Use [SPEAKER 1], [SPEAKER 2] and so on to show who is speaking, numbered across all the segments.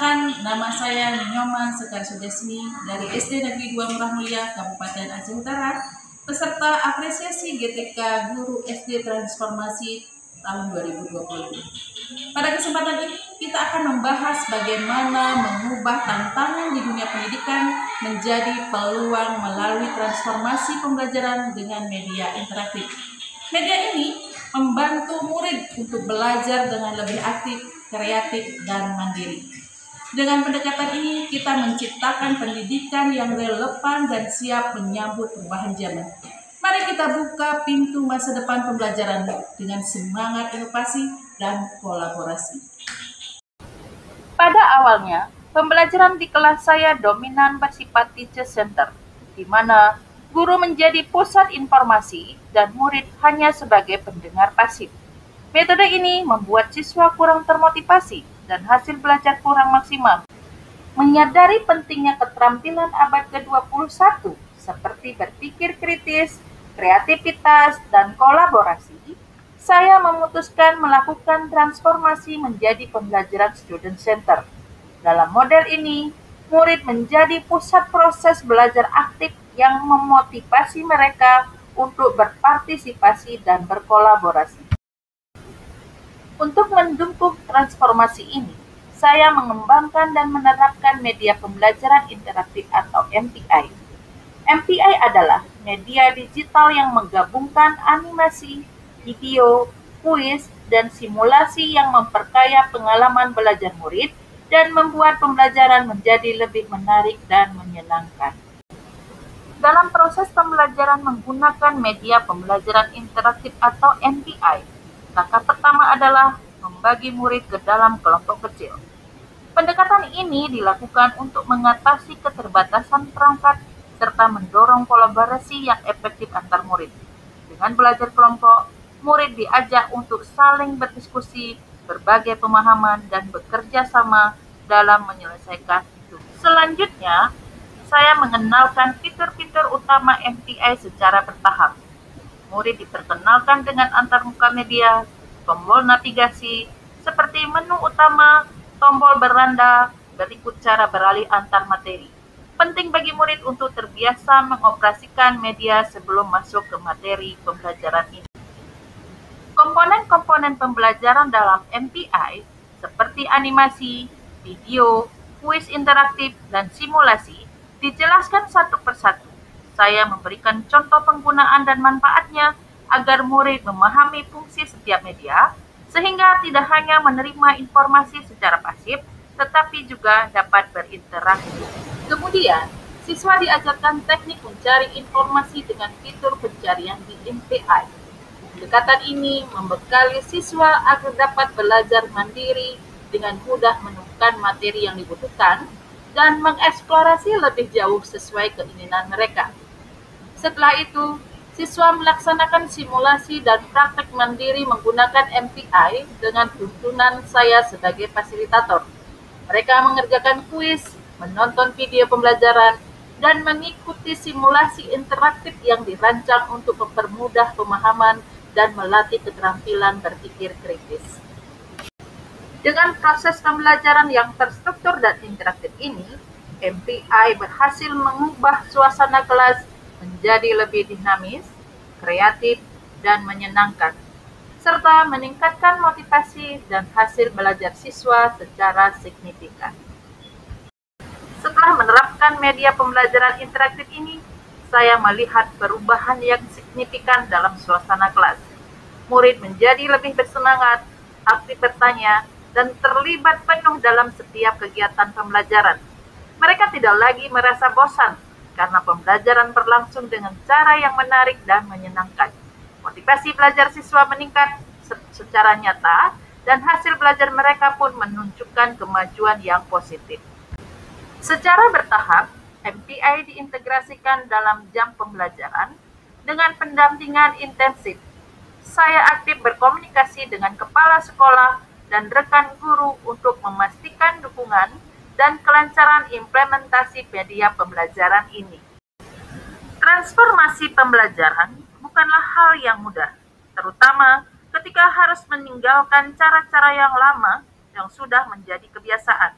[SPEAKER 1] Perkenalkan, nama saya Nyoman Sekar Sudesmi dari SD Negeri 2 Murah Mulia, Kabupaten Aceh Utara, peserta apresiasi GTK Guru SD Transformasi tahun 2020. Pada kesempatan ini, kita akan membahas bagaimana mengubah tantangan di dunia pendidikan menjadi peluang melalui transformasi pembelajaran dengan media interaktif. Media ini membantu murid untuk belajar dengan lebih aktif, kreatif, dan mandiri. Dengan pendekatan ini, kita menciptakan pendidikan yang relevan dan siap menyambut perubahan zaman. Mari kita buka pintu masa depan pembelajaran dengan semangat inovasi dan kolaborasi. Pada awalnya, pembelajaran di kelas saya dominan bersifat teacher center, di mana guru menjadi pusat informasi dan murid hanya sebagai pendengar pasif. Metode ini membuat siswa kurang termotivasi dan hasil belajar kurang maksimal. Menyadari pentingnya keterampilan abad ke-21 seperti berpikir kritis, kreativitas, dan kolaborasi, saya memutuskan melakukan transformasi menjadi pembelajaran student center. Dalam model ini, murid menjadi pusat proses belajar aktif yang memotivasi mereka untuk berpartisipasi dan berkolaborasi. Untuk mendukung transformasi ini, saya mengembangkan dan menerapkan media pembelajaran interaktif atau MPI. MPI adalah media digital yang menggabungkan animasi, video, kuis, dan simulasi yang memperkaya pengalaman belajar murid dan membuat pembelajaran menjadi lebih menarik dan menyenangkan. Dalam proses pembelajaran menggunakan media pembelajaran interaktif atau MPI, langkah pertama adalah membagi murid ke dalam kelompok kecil. Pendekatan ini dilakukan untuk mengatasi keterbatasan perangkat serta mendorong kolaborasi yang efektif antar murid. Dengan belajar kelompok, murid diajak untuk saling berdiskusi, berbagai pemahaman, dan bekerja sama dalam menyelesaikan tugas. Selanjutnya, saya mengenalkan fitur-fitur utama MPI secara bertahap. Murid diperkenalkan dengan antarmuka media, tombol navigasi, seperti menu utama, tombol beranda, berikut cara beralih antar materi. Penting bagi murid untuk terbiasa mengoperasikan media sebelum masuk ke materi pembelajaran ini. Komponen-komponen pembelajaran dalam MPI seperti animasi, video, kuis interaktif, dan simulasi dijelaskan satu persatu. Saya memberikan contoh penggunaan dan manfaatnya agar murid memahami fungsi setiap media, sehingga tidak hanya menerima informasi secara pasif, tetapi juga dapat berinteraksi. Kemudian, siswa diajarkan teknik mencari informasi dengan fitur pencarian di MPI. Pendekatan ini membekali siswa agar dapat belajar mandiri dengan mudah menemukan materi yang dibutuhkan dan mengeksplorasi lebih jauh sesuai keinginan mereka. Setelah itu, siswa melaksanakan simulasi dan praktek mandiri menggunakan MPI dengan tuntunan saya sebagai fasilitator. Mereka mengerjakan kuis, menonton video pembelajaran, dan mengikuti simulasi interaktif yang dirancang untuk mempermudah pemahaman dan melatih keterampilan berpikir kritis. Dengan proses pembelajaran yang terstruktur dan interaktif ini, MPI berhasil mengubah suasana kelas menjadi lebih dinamis, kreatif, dan menyenangkan, serta meningkatkan motivasi dan hasil belajar siswa secara signifikan. Setelah menerapkan media pembelajaran interaktif ini, saya melihat perubahan yang signifikan dalam suasana kelas. Murid menjadi lebih bersemangat, aktif bertanya, dan terlibat penuh dalam setiap kegiatan pembelajaran. Mereka tidak lagi merasa bosan karena pembelajaran berlangsung dengan cara yang menarik dan menyenangkan. Motivasi belajar siswa meningkat secara nyata, dan hasil belajar mereka pun menunjukkan kemajuan yang positif. Secara bertahap, MPI diintegrasikan dalam jam pembelajaran dengan pendampingan intensif. Saya aktif berkomunikasi dengan kepala sekolah dan rekan guru untuk memastikan dukungan dan kelancaran implementasi media pembelajaran ini. Transformasi pembelajaran bukanlah hal yang mudah, terutama ketika harus meninggalkan cara-cara yang lama yang sudah menjadi kebiasaan.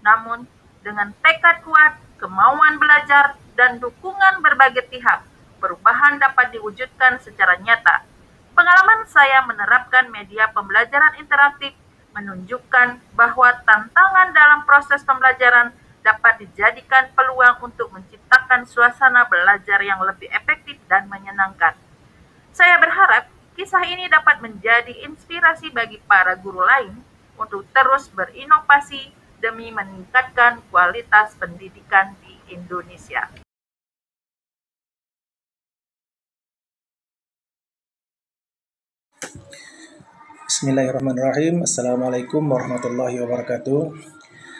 [SPEAKER 1] Namun, dengan tekad kuat, kemauan belajar, dan dukungan berbagai pihak, perubahan dapat diwujudkan secara nyata. Pengalaman saya menerapkan media pembelajaran interaktif menunjukkan bahwa tantangan dalam proses pembelajaran dapat dijadikan peluang untuk menciptakan suasana belajar yang lebih efektif dan menyenangkan. Saya berharap kisah ini dapat menjadi inspirasi bagi para guru lain untuk terus berinovasi demi meningkatkan kualitas pendidikan di Indonesia.
[SPEAKER 2] Bismillahirrahmanirrahim. Assalamualaikum warahmatullahi wabarakatuh.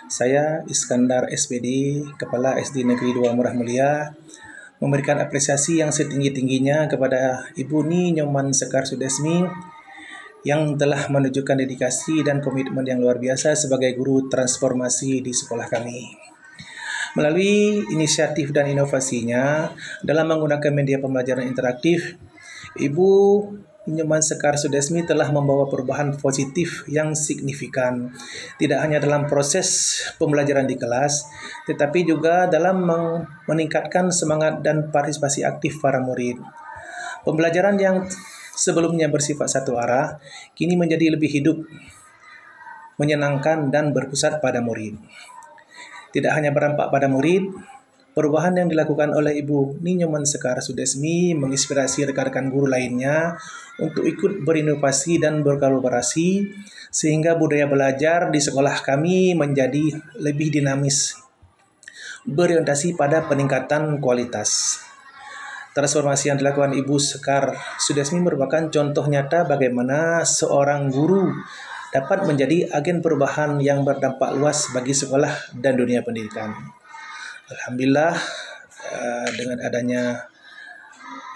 [SPEAKER 2] Saya Iskandar SPD, Kepala SD Negeri 2 Murah Mulia, memberikan apresiasi yang setinggi-tingginya kepada Ibu Ni Nyoman Sekar Sudesmi yang telah menunjukkan dedikasi dan komitmen yang luar biasa sebagai guru transformasi di sekolah kami. Melalui inisiatif dan inovasinya dalam menggunakan media pembelajaran interaktif, Ibu Nyoman Sekar Sudesmi telah membawa perubahan positif yang signifikan, tidak hanya dalam proses pembelajaran di kelas, tetapi juga dalam meningkatkan semangat dan partisipasi aktif para murid. Pembelajaran yang sebelumnya bersifat satu arah, kini menjadi lebih hidup, menyenangkan, dan berpusat pada murid. Tidak hanya berdampak pada murid, perubahan yang dilakukan oleh Ibu Ni Nyoman Sekar Sudesmi menginspirasi rekan-rekan guru lainnya untuk ikut berinovasi dan berkolaborasi sehingga budaya belajar di sekolah kami menjadi lebih dinamis, berorientasi pada peningkatan kualitas. Transformasi yang dilakukan Ibu Sekar Sudesmi merupakan contoh nyata bagaimana seorang guru dapat menjadi agen perubahan yang berdampak luas bagi sekolah dan dunia pendidikan. Alhamdulillah, dengan adanya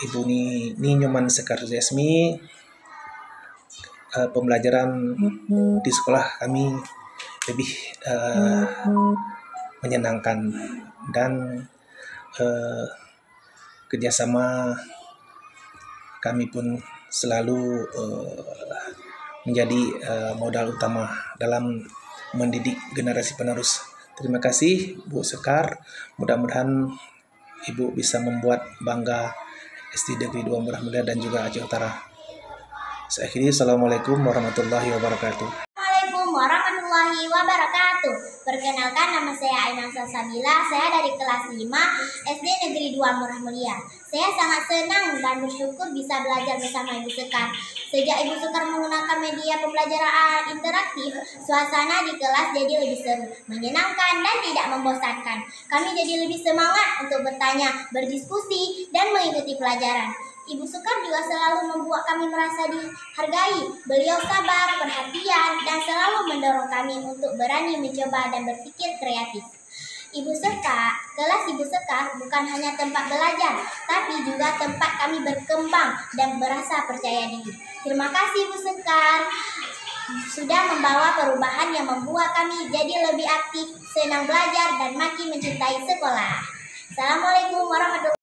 [SPEAKER 2] Ibu Ni Nyoman Sekar Sudesmi, pembelajaran di sekolah kami lebih menyenangkan dan kerjasama kami pun selalu menjadi modal utama dalam mendidik generasi penerus. Terima kasih Bu Sekar, mudah-mudahan Ibu bisa membuat bangga SD Negeri 2 Murah Mulia dan juga Aceh Utara. Saya akhiri, Assalamualaikum warahmatullahi wabarakatuh.
[SPEAKER 3] Assalamualaikum warahmatullahi wabarakatuh. Perkenalkan, nama saya Ainan Salsabila. Saya dari kelas 5 SD Negeri 2 Murah Mulia. Saya sangat senang dan bersyukur bisa belajar bersama Ibu Sekar. Sejak Ibu Sekar menggunakan media pembelajaran interaktif, suasana di kelas jadi lebih seru, menyenangkan, dan tidak membosankan. Kami jadi lebih semangat untuk bertanya, berdiskusi, dan mengikuti pelajaran. Ibu Sekar juga selalu membuat kami merasa dihargai. Beliau sabar, perhatian, dan selalu mendorong kami untuk berani mencoba dan berpikir kreatif. Kelas Ibu Sekar bukan hanya tempat belajar, tapi juga tempat kami berkembang dan merasa percaya diri. Terima kasih Ibu Sekar sudah membawa perubahan yang membuat kami jadi lebih aktif, senang belajar, dan makin mencintai sekolah. Assalamualaikum warahmatullahi wabarakatuh.